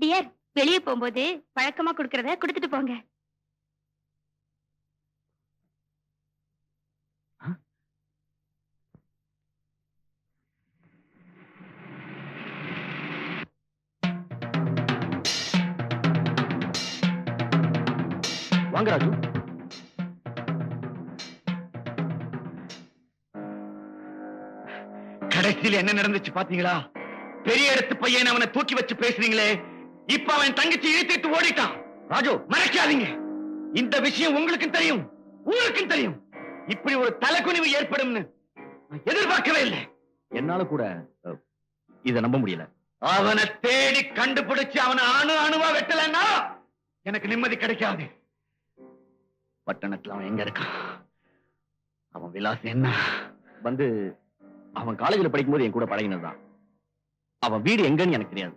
Dear, வெளியே போகும்போது வழக்கமா குடுக்கறத குடுத்துட்டு போங்க. வாங்க ராஜு. கடைசியில் என்ன நடந்துச்சு பாத்தீங்களா? பெரிய இடத்து பையன் அவனை தூக்கி வச்சு பேசுறீங்களே, இப்ப அவன் தங்கச்சி இழுத்துட்டு ஓடிட்டான். ராஜு, மறைக்காதீங்க. இந்த விஷயம் உங்களுக்கும் தெரியும், ஊருக்கும் தெரியும். இப்படி ஒரு தலைக்குனிவு ஏற்படும்னு நான் எதிர்பார்க்கவே இல்லை. என்னால கூட இத நம்ப முடியல. அவனை தேடி கண்டுபிடிச்சு அவனை அணுவா வெட்டலன்னா எனக்கு நிம்மதி கிடைக்காது. பட்டணத்துல அவன் எங்க இருக்கான்? அவன் விலாசம் என்ன? வந்து அவன் காலேஜ்ல படிக்கும்போது என் கூட பழகினதுதான். அவன் வீடு எங்கன்னு எனக்கு தெரியாது.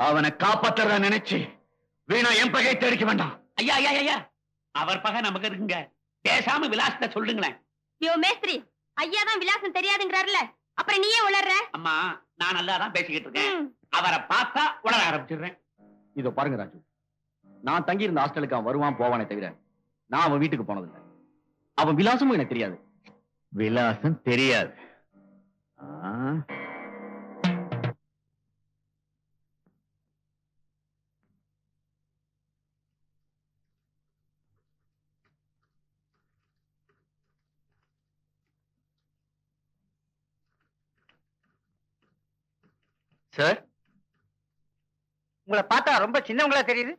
அவனை காப்பாத்துறதா நினைச்சு வீணா என் பகை தேடிக்க வேண்டாம். ஐயா ஐயா ஐயா, அவர் பகை நமக்கு இருக்குங்க. பேசாம விலாசத்தை சொல்லுங்களேன். யோ மேஸ்திரி, ஐயா தான் விலாசம் தெரியாதுங்கறாருல, அப்புறம் நீயே உளர்ற? அம்மா, நான் நல்லா தான் பேசிக்கிட்டு இருக்கேன். அவரை பார்த்தா உளர ஆரம்பிச்சிடுறேன். இதோ பாருங்க ராஜு, நான் தங்கி இருந்த ஹாஸ்டலுக்கு அவன் வருவான் போவானே தவிர நான் அவன் வீட்டுக்கு போனதில்லை. அவன் விலாசமும் எனக்கு தெரியாது. விலாசம் தெரியாது. சார், உங்களை பார்த்தா ரொம்ப சின்னவங்களா தெரியுது.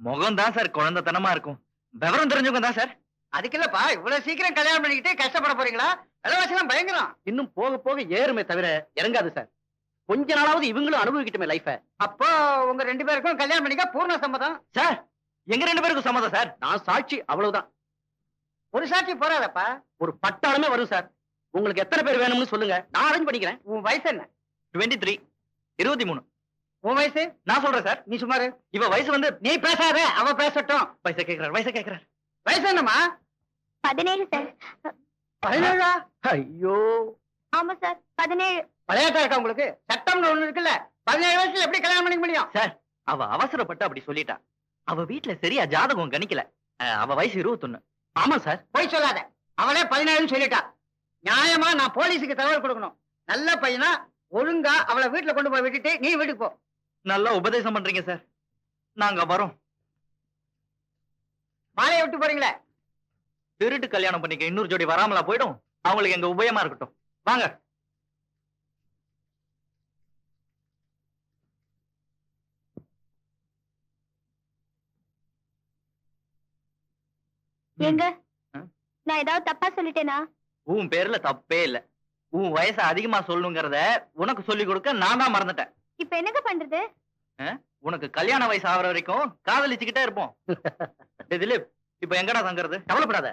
முகம் தான் சார் குழந்தைத்தனமா இருக்கும். விவரம் தெரிஞ்சவங்க தான் சார். அதுக்கு இல்லப்பா, இவ்வளவு சீக்கிரம் கல்யாணம் பண்ணிக்கிட்டு கஷ்டப்பட போறீங்களா? விலைவாசி எல்லாம் பயங்கரம். இன்னும் போக போக ஏறுமே தவிர இறங்காது சார். கொஞ்ச நாளாவது இவங்களும் அனுபவிக்கட்டுமே லைஃப. அப்போ உங்க 2 பேருக்கும் கல்யாணம் பண்ணிக்க பூர்ண சம்மதம். சார், எங்க 2 பேருக்கும் சம்மதம் சார். நான் சாட்சி, அவ்வளவுதான். ஒரு சாட்சி போறாதப்பா. ஒரு பட்டாளமே வரும் சார். உங்களுக்கு எத்தனை பேர் வேணும்னு சொல்லுங்க, நான் அரேஞ்ச் பண்ணிக்கிறேன். உன் வயசு என்ன? 23, 23. உன் வயசு? நான் சொல்றேன் சார். நீ சுமாரு. இவ வயசு வந்து நீ பேசாத, அவ பேசட்டும். வயசை கேக்குறாரு. வயசு என்னம்மா? 17 சார். 17? ஐயோ, ஆமா சார், 17. விளையாட்டா இருக்கா உங்களுக்கு? சட்டம்னு ஒண்ணு இருக்குல்ல. 17 வயசுல எப்படி கல்யாணம் பண்ணிக்க முடியும்? சார், அவ அவசரப்பட்டு அப்படி சொல்லிட்டா. அவ வீட்டுல சரியா ஜாதகம் கணிக்கல. அவ வயசு 21. ஆமா சார். போய் சொல்லாத. அவளே 17 சொல்லிட்டா. நியாயமா நான் போலீஸுக்கு தகவல் கொடுக்கணும். நல்ல பையனா ஒழுங்கா அவளை வீட்டுல கொண்டு போய் விட்டுட்டு நீ வீட்டுக்கு போ. நல்லா உபதேசம் பண்றீங்க சார். நாங்க வரோம். மாலையை விட்டு போறீங்களே. திருட்டு கல்யாணம் பண்ணிக்க இன்னொரு ஜோடி வராமலா போயிடும். அவங்களுக்கு எங்க உபயமா இருக்கட்டும். வாங்க. ஏங்க, நான் ஏதாவது தப்பா சொல்லிட்டேனா? உன் பேர்ல தப்பே இல்ல. உன் வயசை அதிகமா சொல்லணுங்கிறத உனக்கு சொல்லி கொடுக்க நான் தான் மறந்துட்டேன். இப்ப என்னங்க பண்றது? உனக்கு கல்யாண வயசு ஆகுற வரைக்கும் காதலிச்சுக்கிட்டே இருப்போம். திலீப், இப்ப எங்கடா தங்குறது? கவலைப்படாத,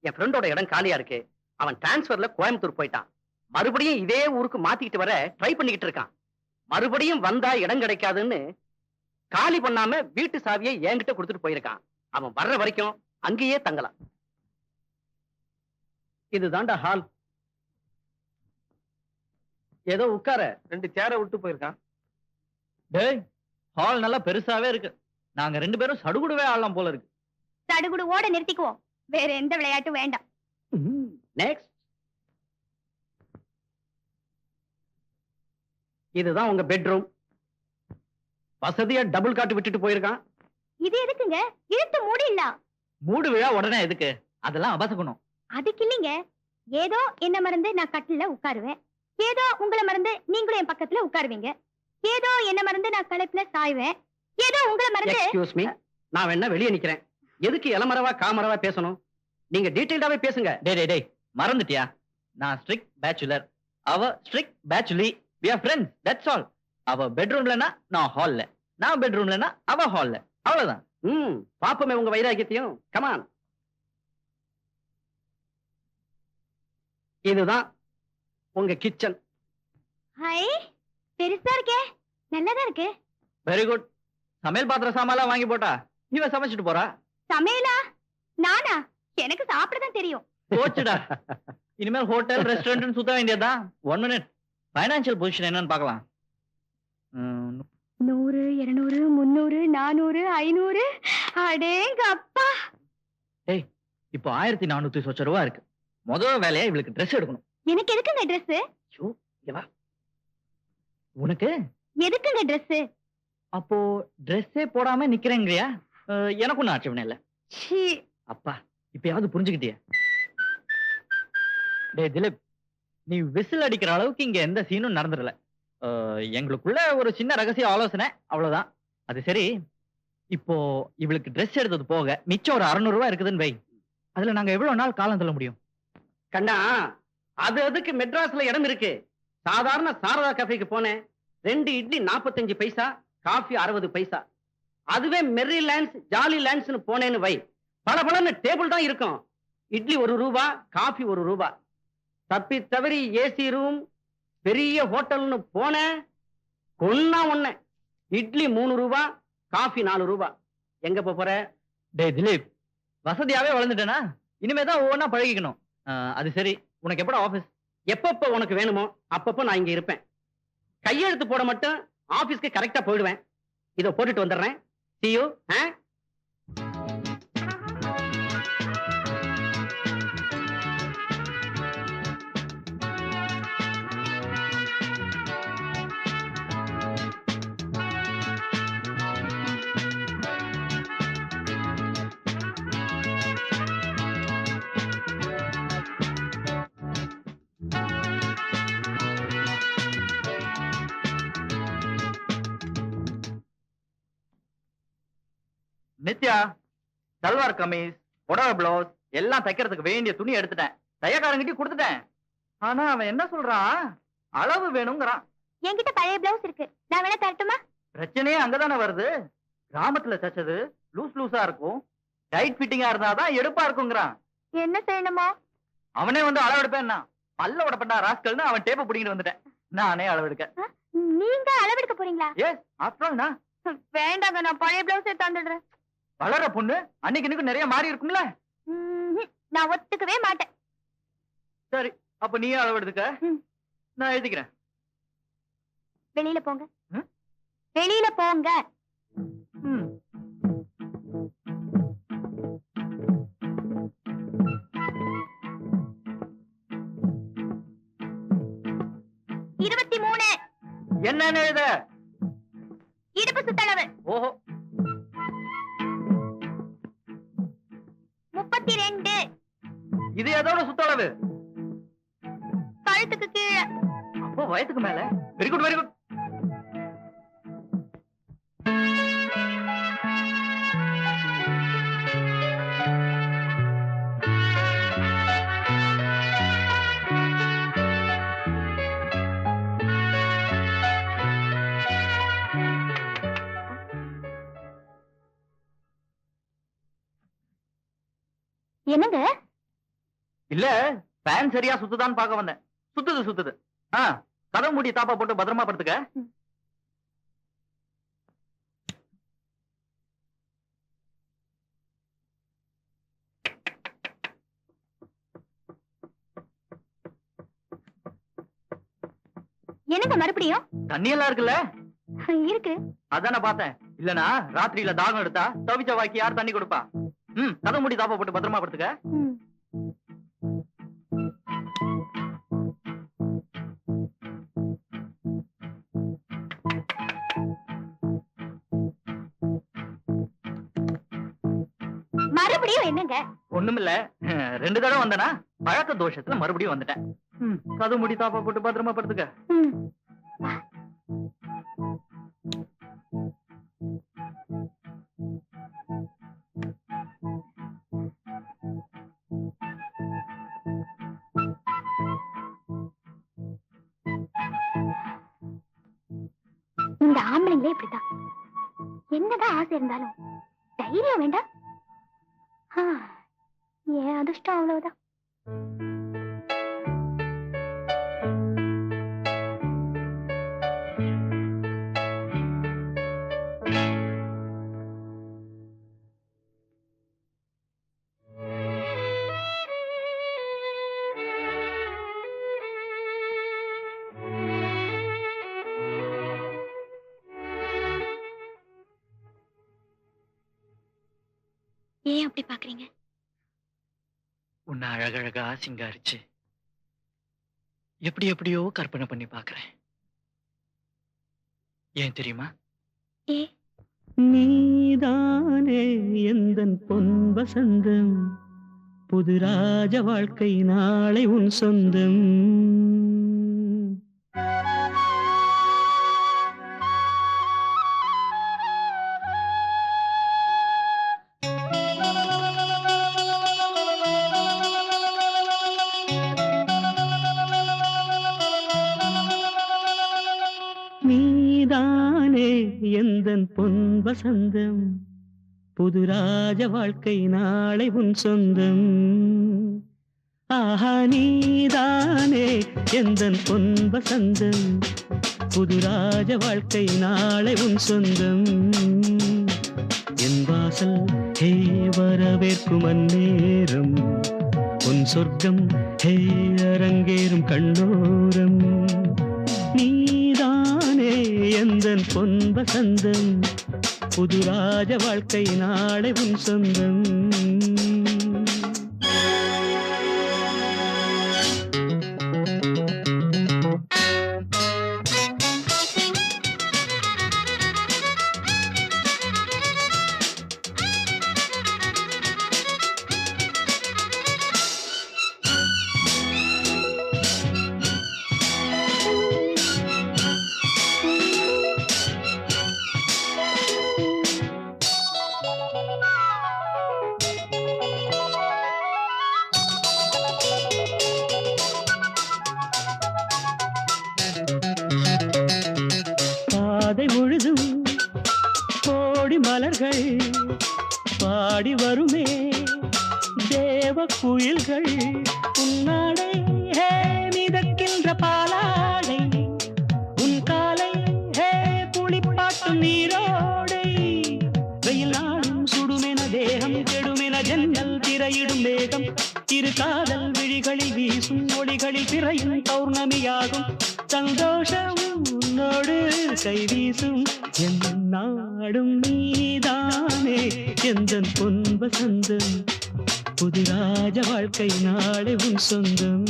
என் ஃப்ரெண்டோட இடம் காலியா இருக்கு. அவன் டிரான்ஸ்பர்ல கோயம்புத்தூர் போயிட்டான். மறுபடியும் இதே ஊருக்கு மாத்திக்கிட்டு வர ட்ரை பண்ணிக்கிட்டு இருக்கான். மறுபடியும் வந்தா இடம் கிடைக்காதுன்னு காலி பண்ணாம வீட்டு சாவியை என்கிட்ட கொடுத்துட்டு போயிருக்கான். அவன் வர்ற வரைக்கும் அங்கேயே தங்கலாம். இதுதான்டா ஹால். ஏதோ உட்கார 2 சேரை விட்டு போயிருக்கான். டேய், ஹால் நல்லா பெருசாவே இருக்கு. நாங்க 2 பேரும் சடுகுடுவே ஆடலாம் போல இருக்கு. சடுகுடு ஓட நிறுத்திக்குவோம். வேற எந்த விளையாட்டும் வேண்டாம். நெக்ஸ்ட். இதுதான் உங்க பெட்ரூம். வசதியா டபுள் காட்டு விட்டுட்டு போயிருக்கான். இது எதுக்குங்க? இழுத்து மூடிடலாம். மூடு விழா உடனே எதுக்கு? அதெல்லாம் அபசகுணம். அதுக்கு இல்லைங்க. ஏதோ என்ன மறந்து நான் கட்டில உட்காருவேன். ஏதோ உங்களை மறந்து நீங்களும் என் பக்கத்துல உட்காருவீங்க. ஏதோ என்ன மறந்து நான் களைப்புல சாய்வேன். ஏதோ உங்களை மறந்து. எக்ஸ்கியூஸ் மீ, நான் வேணா வெளியே நிக்கிறேன். எதுக்கு இளமரவா காமரவா பேசணும்? நீங்க டீடைல்டாவே பேசுங்க. டேய், மறந்துட்டியா? நான் ஸ்ட்ரிக்ட் பேச்சுலர், அவ strict பேச்சுலி. we are friends, that's all. அவ பெட்ரூம்லனா நான் ஹால்ல, நான் பெட்ரூம்லனா அவ ஹால்ல, அவ்வளவுதான். பாப்பமே உங்க வைராக்கியத்தையும். கமான். இதுதான் உங்க கிச்சன். ஹாய், பெருசா இருக்கே. நல்லதா இருக்கு. Very good. சமையல் பாத்திர சாமான்லாம் வாங்கி போட்டா இவ சமைச்சிட்டு போறா. சமையலா? நானா? எனக்கு சாப்பிடதான் தெரியும். போச்சுடா. இனிமேல் ஹோட்டல் ரெஸ்டாரண்ட் சுத்த வேண்டியதா. 1 மினிட். ஃபைனான்சியல் பொசிஷன் என்னன்னு பார்க்கலாம். 100, 200, 300, 400, 500. அடேங்க அப்பா. ஏய், இப்போ 1400 சொச்ச ரூபா இருக்கு. முதல் வேலையா இவளுக்கு ட்ரெஸ் எடுக்கணும். எனக்கு எதுக்குங்க ட்ரெஸ்? ஐயோ, இங்க வா. உனக்கு எதுக்குங்க ட்ரெஸ்? அப்போ ட்ரெஸ்ஸே போடாம நிக்கிறேங்கறியா? எனக்கு ஒன்றும் ஆட்சேபனை இல்லை. அப்பா, இப்பயாவது புரிஞ்சுக்கிட்டியா? டேய் திலீப், நீ விசில் அடிக்கிற அளவுக்கு இங்க எந்த சீனும் நடந்துடல. எங்களுக்குள்ள ஒரு சின்ன ரகசிய ஆலோசனை, அவ்வளவுதான். அது சரி, இப்போ இவளுக்கு ட்ரெஸ் எடுத்தது போக மிச்சம் ஒரு 600 ரூபாய் இருக்குதுன்னு வை. அதுல நாங்க எவ்வளவு நாள் காலம் தள்ள முடியும்? கண்ணா, அது அதுக்கு மெட்ராஸ்ல இடம் இருக்கு. சாதாரண சாரதா கஃபேக்கு போனேன். 2 இட்லி 45 பைசா, காஃபி 60 பைசா. அதுவே மெர்ரி லேண்ட்ஸ், ஜாலி லேண்ட்ஸ்னு போனேன்னு வை, பளபளன்னு டேபிள் தான் இருக்கும். இட்லி 1 ரூபா, காஃபி 1 ரூபா. தப்பி தவறி ஏசி ரூம், பெரிய ஹோட்டல்னு போன கொன்னா ஒண்ண. இட்லி 3 ரூபா, காஃபி 4 ரூபா. எங்க போற? டேய் திலீப், வசதியாவே வளர்ந்துட்டேனா? இனிமேதான் ஒவ்வொன்னா பழகிக்கணும். அது சரி, உனக்கு எப்படா ஆபீஸ்? எப்பப்ப உனக்கு வேணுமோ அப்பப்போ நான் இங்க இருப்பேன். கையெழுத்து போட மட்டும் ஆபீஸ்க்கு கரெக்டா போயிடுவேன். இத போட்டுட்டு வந்துடுறேன். See you. நித்யா, சல்வார் கமீஸ், புடவை பிளவுஸ் எல்லாம் தைக்கிறதுக்கு வேண்டிய துணி எடுத்துட்டேன். தையக்காரங்கிட்ட கொடுத்துட்டேன். ஆனா அவன் என்ன சொல்றான்? அளவு வேணுங்கிறான். என்கிட்ட பழைய பிளவுஸ் இருக்கு, நான் வேணா தரட்டுமா? பிரச்சனையே அங்கதானே வருது. கிராமத்துல தச்சது லூஸ் லூஸா இருக்கும், டைட் ஃபிட்டிங்கா இருந்தாதான் எடுப்பா இருக்குங்கிறான். என்ன செய்யணுமா? அவனே வந்து அளவு எடுப்பேன்னா பல்ல உடப்பட்டா ராஸ்கல்னு அவன் டேப்பை பிடிக்கிட்டு வந்துட்டேன். நானே அளவு எடுக்க. நீங்க அளவெடுக்க போறீங்களா? Yes, after all. வேண்டாங்க, நான் பழைய பிளவுஸே தந்துடுறேன். வளர பொண்ணு, அன்னைக்கு நிறைய மாறி இருக்கும்ல. நான் ஒத்துக்கவே மாட்டேன். சரி, அப்ப நீயே அளவு எடுத்துக்க, நான் எழுதிக்கிறேன். வெளியில போங்க. வெளியில போங்க. ம். என்னன்னு எழுத? இடுப்பு சுத்தளவு. ஓஹோ. 32. இது எதோட சுத்தளவு? கழுத்துக்கு கீழே. அப்போ வயத்துக்கு மேல. Very good, very good. என்னங்க? இல்ல, ஃபேன் சரியா சுத்துதான்னு பார்க்க வந்தேன். சுத்துது. கதை மூடி தாப்பா போட்டு பத்திரமா படுத்துக்க. என்னங்க மறுபடியும்? தண்ணி எல்லாம் இருக்குல்ல? இருக்கு. அதான பார்த்தேன். இல்லனா ராத்திரியில தாகம் எடுத்தா தவிச்ச வாக்கி யார் தண்ணி கொடுப்பா? கதை மூடி தாப்பா போட்டு பத்திரமா படுத்துக்க. மறுபடியும் என்னங்க? ஒண்ணுமில்ல, 2 தடவை வந்தனா பழக்க தோஷத்துல மறுபடியும் வந்துட்டேன். கதை மூடி தாப்பா போட்டு பத்திரமா படுத்துக்க. இந்த ஆம்பளைங்களே இப்படிதான். என்னதான் ஆசை இருந்தாலும் தைரியம் வேண்டாம். ஏன் அதிர்ஷ்டம் அவ்வளவுதான். ஏன் அப்படி பாக்குறீங்க? உன்னை அழகழகா சிங்காரிச்சு எப்படி எப்படியோ கற்பனை பண்ணி பாக்குறேன். ஏன் தெரியுமா? நீதானே எந்தன் பொன் வசந்தம், புது ராஜ வாழ்க்கை நாளை உன் சொந்தம். நீதானே எந்தன் பொன் வசந்தம், புது ராஜ வாழ்க்கை நாளை உன் சொந்தம். ஆஹா நீதானே எந்தன் பொன் வசந்தம், புது ராஜ வாழ்க்கை நாளை உன் சொந்தம். என் வாசல் ஹே வரவேற்கும் அந்நேரம், உன் சொர்க்கம் ஹே அரங்கேறும் கண்ணோரம். நீதானே எந்தன் பொன் வசந்தம், புது ராஜ வாழ்க்கை நாளை உன் சொந்தம். பாதை முழுதும் கோடி மலர்கள் பாடி வருமே தேவ குயில்கள். உன்னாடை ஹே மிதக்கின்ற பாலாடை, உன் காலை ஹே புளிப்பாட்டும் நீரோடை. வெயில் நாடும் சுடுமென தேகம், கெடுமென ஜன்னல் திரையிடும் மேகம். இரு காதல் விழிகளில் வீசும் ஒளிகளில் பிறையும் பௌர்ணமியாகும். சந்தோஷம் உன்னோடு கை வீசும் என் நாடும். நீதானே எந்தன் பொன் வசந்தம், புது ராஜ வாழ்க்கை நாளை உன் சொந்தம்.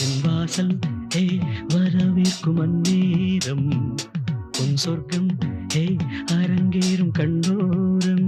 என் வாசல் ஹே வரவேற்கும் அந்நேரம், உன் சொர்க்கம் ஹே அரங்கேறும் கண்ணோரம்.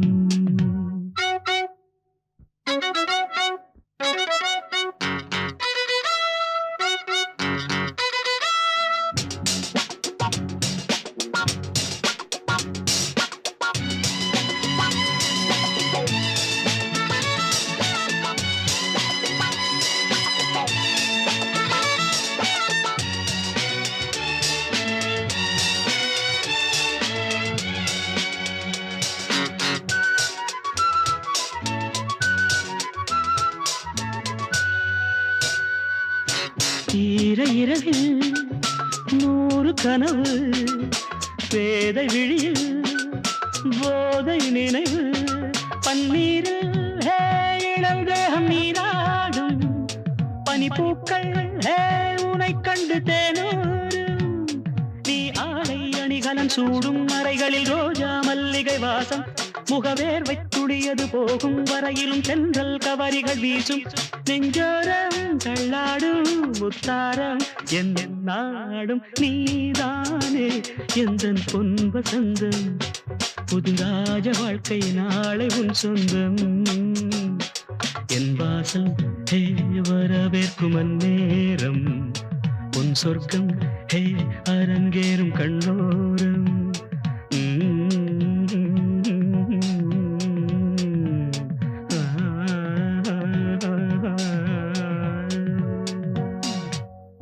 ஈர இரவில் 100 கனவு, பேதை விழியில் போதை நினைவு. பன்னீரில் ஹே இளம் தேகம் நீராடும், பனிப்பூக்கள் ஹே உனை கண்டு தேனூரும். நீ ஆடை அணிகலன் சூடும் அறைகளில் ரோஜா மல்லிகை வாசம். முகவேர்வை துடியது போகும் வரையிலும் தென்றல் கவரிகள் வீசும். நெஞ்சோரம் தள்ளாடும் முத்தாரம் என் நாடும். நீதானே எந்தன் பொன் வசந்தம், புது ராஜ வாழ்க்கை நாளை உன் சொந்தம். என் வாசல் ஹே வரவேற்கும் அந்நேரம், உன் சொர்க்கம் ஹே அரங்கேறும் கண்ணோ